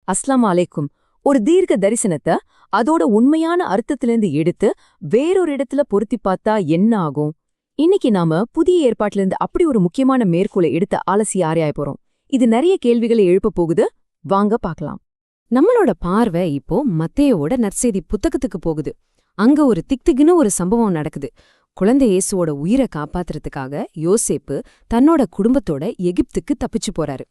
அஸ்ஸலாமு அலைக்கும். ஒரு தீர்க்க தரிசனத்தை அதோட உண்மையான அர்த்தத்திலிருந்து எடுத்து வேறொரு இடத்துல பொருத்தி பார்த்தா என்ன ஆகும்? இன்னைக்கு நாம புதிய ஏற்பாட்டிலிருந்து அப்படி ஒரு முக்கியமான மேற்கோளை எடுத்து அலசி ஆராய போறோம். இது நிறைய கேள்விகளை எழுப்ப போகுது. வாங்க பார்க்கலாம். நம்மளோட பார்வை இப்போ மத்தேயோட நற்செய்தி புத்தகத்துக்கு போகுது. அங்க ஒரு திக்திக்குன்னு ஒரு சம்பவம் நடக்குது. குழந்தை இயேசுவோட உயிரை காப்பாத்துறதுக்காக யோசேப்பு தன்னோட குடும்பத்தோட எகிப்துக்கு தப்பிச்சு போறாரு.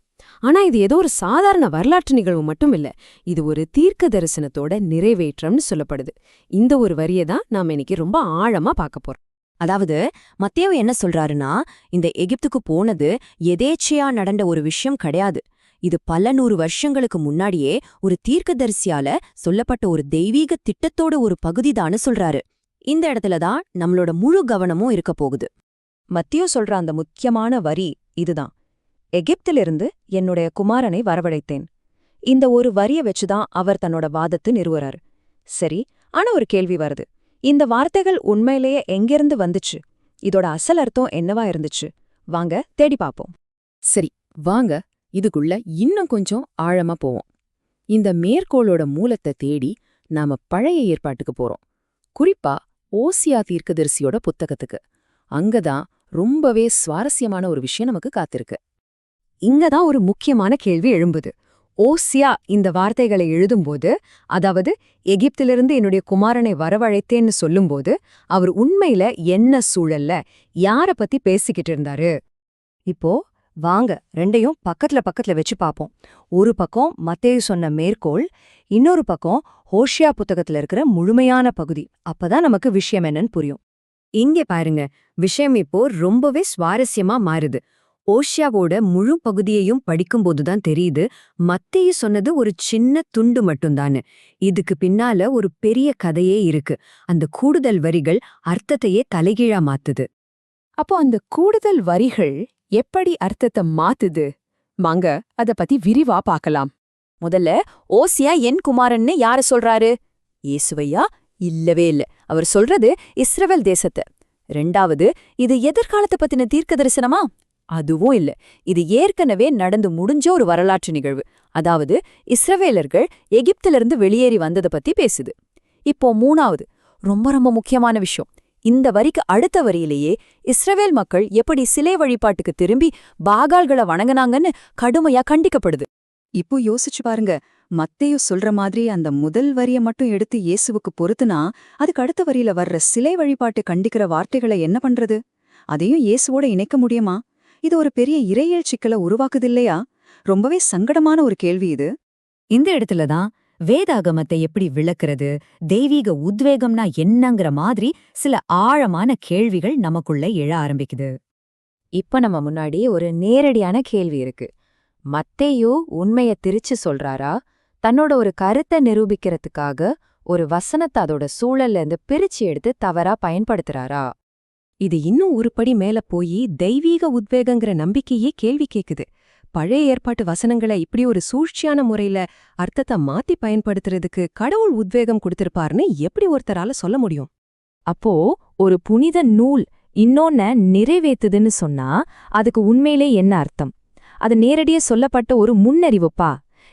ஆனா இது ஏதோ ஒரு சாதாரண வரலாற்று நிகழ்வு மட்டும் இல்ல, இது ஒரு தீர்க்க தரிசனத்தோட நிறைவேற்றம்னு சொல்லப்படுது. இந்த ஒரு வரியை தான் நாம இன்னைக்கு ரொம்ப ஆழமா பார்க்க போறோம். அதாவது மத்தேயு என்ன சொல்றாருன்னா, இந்த எகிப்துக்கு போனது எதேச்சையா நடந்த ஒரு விஷயம் கிடையாது. இது பல 100 வருஷங்களுக்கு முன்னாடியே ஒரு தீர்க்கதரிசியால சொல்லப்பட்ட ஒரு தெய்வீக திட்டத்தோட ஒரு பகுதிதான்னு சொல்றாரு. இந்த இடத்துல தான் நம்மளோட முழு கவனமும் இருக்க போகுது. மத்தேயு சொல்ற அந்த முக்கியமான வரி இதுதான்: எகிப்திலிருந்து என்னுடைய குமாரனை வரவழைத்தேன். இந்த ஒரு வரிய வச்சுதான் அவர் தன்னோட வாதத்தை நிறுவுறாரு. சரி, ஆனா ஒரு கேள்வி வருது. இந்த வார்த்தைகள் உண்மையிலேயே எங்கிருந்து வந்துச்சு? இதோட அசல் அர்த்தம் என்னவா இருந்துச்சு? வாங்க தேடி பாப்போம். சரி, வாங்க இதுக்குள்ள இன்னும் கொஞ்சம் ஆழமா போவோம். இந்த மேற்கோளோட மூலத்தை தேடி நாம பழைய ஏற்பாட்டுக்கு போறோம். குறிப்பா ஓசியா தீர்க்கதரிசியோட புத்தகத்துக்கு. அங்கதான் ரொம்பவே சுவாரஸ்யமான ஒரு விஷயம் நமக்கு காத்திருக்கு. இங்கதான் ஒரு முக்கியமான கேள்வி எழும்புது. ஓசியா இந்த வார்த்தைகளை எழுதும்போது, அதாவது எகிப்திலிருந்து என்னுடைய குமாரனை வரவழைத்தேன்னு சொல்லும்போது, அவர் உண்மையில என்ன சூழல்ல யார பத்தி பேசிக்கிட்டு இருந்தாரு? இப்போ வாங்க ரெண்டையும் பக்கத்துல பக்கத்துல வச்சு பாப்போம். ஒரு பக்கம் மத்தேயு சொன்ன மேற்கோள், இன்னொரு பக்கம் ஹோஷியா புத்தகத்துல இருக்கிற முழுமையான பகுதி. அப்பதான் நமக்கு விஷயம் என்னன்னு புரியும். இங்கே பாருங்க, விஷயம் இப்போ ரொம்பவே சுவாரஸ்யமா மாறுது. ஓஷியாவோட முழு பகுதியையும் படிக்கும்போதுதான் தெரியுது, மத்தேயு சொன்னது ஒரு சின்ன துண்டு மட்டும்தான்னு. இதுக்கு பின்னால ஒரு பெரிய கதையே இருக்கு. அந்த கூடுதல் வரிகள் அர்த்தத்தையே தலைகீழா மாத்துது. அப்போ அந்த கூடுதல் வரிகள் எப்படி அர்த்தத்தை மாத்துது? வாங்க அத பத்தி விரிவா பார்க்கலாம். முதல்ல, ஓசியா என் குமாரன்னு யார சொல்றாரு? இயேசுவையா? இல்லவே இல்ல. அவர் சொல்றது இஸ்ரவேல் தேசத்தை. ரெண்டாவது, இது எதிர்காலத்தை பத்தின தீர்க்க தரிசனமா? அதுவும் இல்ல. இது ஏற்கனவே நடந்து முடிஞ்ச ஒரு வரலாற்று நிகழ்வு. அதாவது இஸ்ரவேலர்கள் எகிப்திலிருந்து வெளியேறி வந்ததை பத்தி பேசுது. இப்போ மூணாவது, ரொம்ப ரொம்ப முக்கியமான விஷயம். இந்த வரிக்கு அடுத்த வரியிலேயே இஸ்ரவேல் மக்கள் எப்படி சிலை வழிபாட்டுக்கு திரும்பி பாகால்களை வணங்கினாங்கன்னு கடுமையா கண்டிக்கப்படுது. இப்போ யோசிச்சு பாருங்க, மத்தேயு சொல்ற மாதிரி அந்த முதல் வரிய மட்டும் எடுத்து இயேசுவுக்கு பொறுத்துனா, அதுக்கு அடுத்த வரியில வர்ற சிலை வழிபாட்டு கண்டிக்கிற வார்த்தைகளை என்ன பண்றது? அதையும் இயேசுவோட இணைக்க முடியுமா? இது ஒரு பெரிய இறையியல் சிக்கலை உருவாக்குதில்லையா? ரொம்பவே சங்கடமான ஒரு கேள்வி இது. இந்த இடத்துலதான் வேதாகமத்தை எப்படி விளக்குறது, தெய்வீக உத்வேகம்னா என்னங்கிற மாதிரி சில ஆழமான கேள்விகள் நமக்குள்ள எழ ஆரம்பிக்குது. இப்ப நம்ம முன்னாடி ஒரு நேரடியான கேள்வி இருக்கு. மத்தேயு உண்மைய திரிச்சு சொல்றாரா? தன்னோட ஒரு கருத்தை நிரூபிக்கிறதுக்காக ஒரு வசனத்தை அதோட சூழல்ல இருந்து பிரிச்சு எடுத்து தவறா பயன்படுத்துறாரா? இது இன்னும் ஒரு படி மேல போய் தெய்வீக உத்வேகங்கிற நம்பிக்கையே கேள்வி கேக்குது. பழைய ஏற்பாட்டு வசனங்களை இப்படி ஒரு சூழ்ச்சியான முறையில அர்த்தத்தை மாத்தி பயன்படுத்துறதுக்கு கடவுள் உத்வேகம் கொடுத்திருப்பாருன்னு எப்படி ஒருத்தரால சொல்ல முடியும்? அப்போ ஒரு புனித நூல் இன்னொன்ன நிறைவேத்துதுன்னு சொன்னா அதுக்கு உண்மையிலே என்ன அர்த்தம்? அது நேரடியே சொல்லப்பட்ட ஒரு முன்னறிவுப்பா,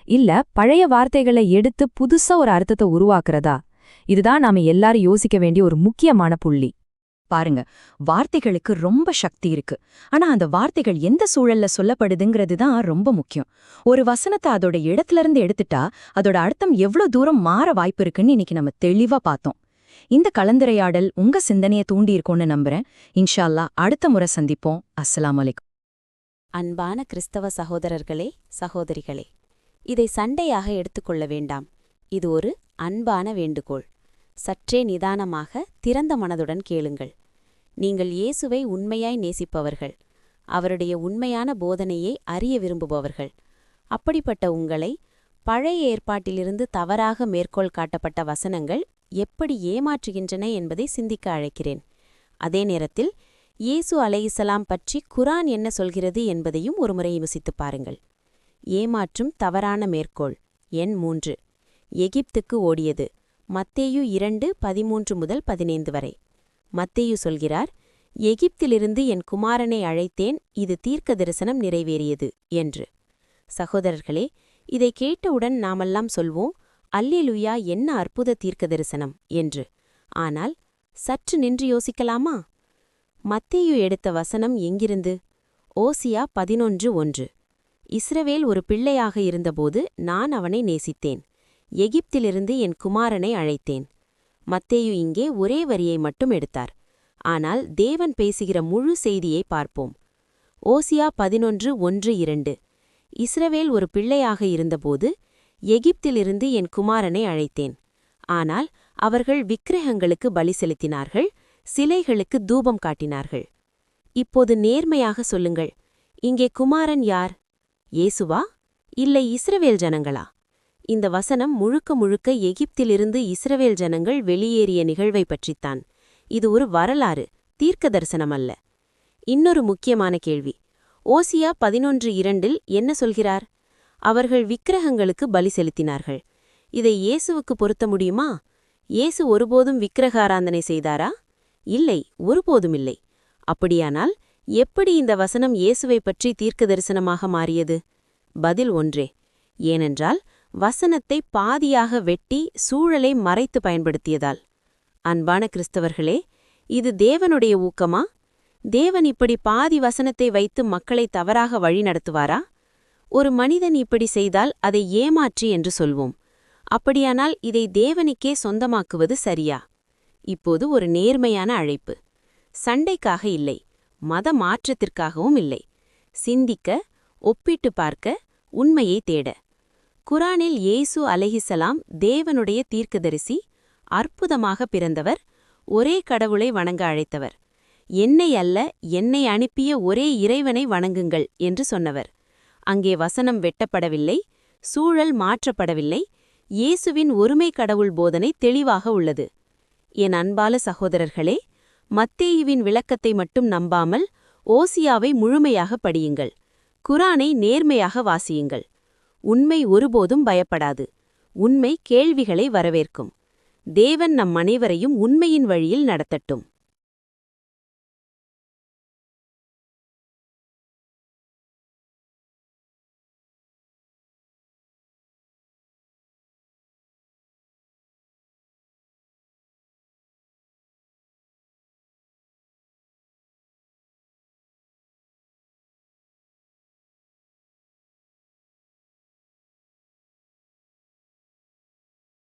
இல்ல பழைய வார்த்தைகளை எடுத்து புதுசா ஒரு அர்த்தத்தை உருவாக்குறதா? இதுதான் நாம எல்லாரும் யோசிக்க வேண்டிய ஒரு முக்கியமான புள்ளி. பாருங்க, வார்த்தைகளுக்கு ரொம்ப சக்தி இருக்கு. ஆனா அந்த வார்த்தைகள் எந்த சூழல்ல சொல்லப்படுதுங்கிறது தான் ரொம்ப முக்கியம். ஒரு வசனத்தை அதோட இடத்துல இருந்து எடுத்துட்டா அதோட அர்த்தம் எவ்வளவு தூரம் மாற வாய்ப்பு இருக்குன்னு இன்னைக்கு நம்ம தெளிவா பார்த்தோம். இந்த கலந்துரையாடல் உங்க சிந்தனையை தூண்டியிருக்கோன்னு நம்புறேன். இன்ஷா அல்லாஹ் அடுத்த முறை சந்திப்போம். அஸ்ஸலாமு அலைக்கும். அன்பான கிறிஸ்தவ சகோதரர்களே, சகோதரிகளே, இதை சண்டையாக எடுத்துக்கொள்ள வேண்டாம். இது ஒரு அன்பான வேண்டுகோள். சற்றே நிதானமாக திறந்த மனதுடன் கேளுங்கள். நீங்கள் இயேசுவை உண்மையாய் நேசிப்பவர்கள், அவருடைய உண்மையான போதனையை அறிய விரும்புபவர்கள். அப்படிப்பட்ட உங்களை பழைய ஏற்பாட்டிலிருந்து தவறாக மேற்கோள் காட்டப்பட்ட வசனங்கள் எப்படி ஏமாற்றுகின்றன என்பதை சிந்திக்க அழைக்கிறேன். அதே நேரத்தில் இயேசு அலைஹிஸ்ஸலாம் பற்றி குர்ஆன் என்ன சொல்கிறது என்பதையும் ஒருமுறை யோசித்துப் பாருங்கள். ஏமாற்றும் தவறான மேற்கோள். எண் 3, எகிப்துக்கு ஓடியது. மத்தேயு 2:13-15 வரை. மத்தேயு சொல்கிறார், எகிப்திலிருந்து என் குமாரனை அழைத்தேன், இது தீர்க்க தரிசனம் நிறைவேறியது என்று. சகோதரர்களே, இதை கேட்டவுடன் நாமெல்லாம் சொல்வோம், அல்லேலுயா, என்ன அற்புத தீர்க்க தரிசனம் என்று. ஆனால் சற்று நின்று யோசிக்கலாமா? மத்தேயு எடுத்த வசனம் எங்கிருந்து? ஓசியா 11:1. இஸ்ரவேல் ஒரு பிள்ளையாக இருந்தபோது நான் அவனை நேசித்தேன், எகிப்திலிருந்து என் குமாரனை அழைத்தேன். மத்தேயு இங்கே ஒரே வரியை மட்டும் எடுத்தார். ஆனால் தேவன் பேசுகிற முழு செய்தியை பார்ப்போம். ஓசியா 11:1-2. இஸ்ரவேல் ஒரு பிள்ளையாக இருந்தபோது எகிப்திலிருந்து என் குமாரனை அழைத்தேன். ஆனால் அவர்கள் விக்கிரகங்களுக்கு பலி செலுத்தினார்கள், சிலைகளுக்கு தூபம் காட்டினார்கள். இப்போது நேர்மையாக சொல்லுங்கள், இங்கே குமாரன் யார்? இயேசுவா, இல்லை இஸ்ரவேல் ஜனங்களா? இந்த வசனம் முழுக்க முழுக்க எகிப்திலிருந்து இஸ்ரவேல் ஜனங்கள் வெளியேறிய நிகழ்வை பற்றித்தான். இது ஒரு வரலாறு, தீர்க்க தரிசனம் அல்ல. இன்னொரு முக்கியமான கேள்வி, ஓசியா 11:2 என்ன சொல்கிறார்? அவர்கள் விக்கிரகங்களுக்கு பலி செலுத்தினார்கள். இதை இயேசுவுக்கு பொருத்த முடியுமா? இயேசு ஒருபோதும் விக்கிரக ஆராதனை செய்தாரா? இல்லை, ஒருபோதுமில்லை. அப்படியானால் எப்படி இந்த வசனம் இயேசுவை பற்றி தீர்க்க தரிசனமாக மாறியது? பதில் ஒன்றே. ஏனென்றால் வசனத்தை பாதியாக வெட்டி சூழலை மறைத்து பயன்படுத்தியதால். அன்பான கிறிஸ்தவர்களே, இது தேவனுடைய ஊக்கமா? தேவன் இப்படி பாதி வசனத்தை வைத்து மக்களை தவறாக வழி நடத்துவாரா? ஒரு மனிதன் இப்படி செய்தால் அதை ஏமாற்றி என்று சொல்வோம். அப்படியானால் இதை தேவனுக்கே சொந்தமாக்குவது சரியா? இப்போது ஒரு நேர்மையான அழைப்பு. சண்டைக்காக இல்லை, மத மாற்றத்திற்காகவும் இல்லை. சிந்திக்க, ஒப்பிட்டு பார்க்க, உண்மையை தேட. குரானில் இயேசு அலைஹிஸ்ஸலாம் தேவனுடைய தீர்க்கதரிசி, அற்புதமாக பிறந்தவர், ஒரே கடவுளை வணங்க அழைத்தவர். என்னை அல்ல, என்னை அனுப்பிய ஒரே இறைவனை வணங்குங்கள் என்று சொன்னவர். அங்கே வசனம் வெட்டப்படவில்லை, சூழல் மாற்றப்படவில்லை. இயேசுவின் ஒருமை கடவுள் போதனை தெளிவாக உள்ளது. என் அன்பால சகோதரர்களே, மத்தேயுவின் விளக்கத்தை மட்டும் நம்பாமல் ஓசியாவை முழுமையாக படியுங்கள். குரானை நேர்மையாக வாசியுங்கள். உண்மை ஒருபோதும் பயப்படாது. உண்மை கேள்விகளை வரவேற்கும். தேவன் நம் அனைவரையும் உண்மையின் வழியில் நடத்தட்டும்.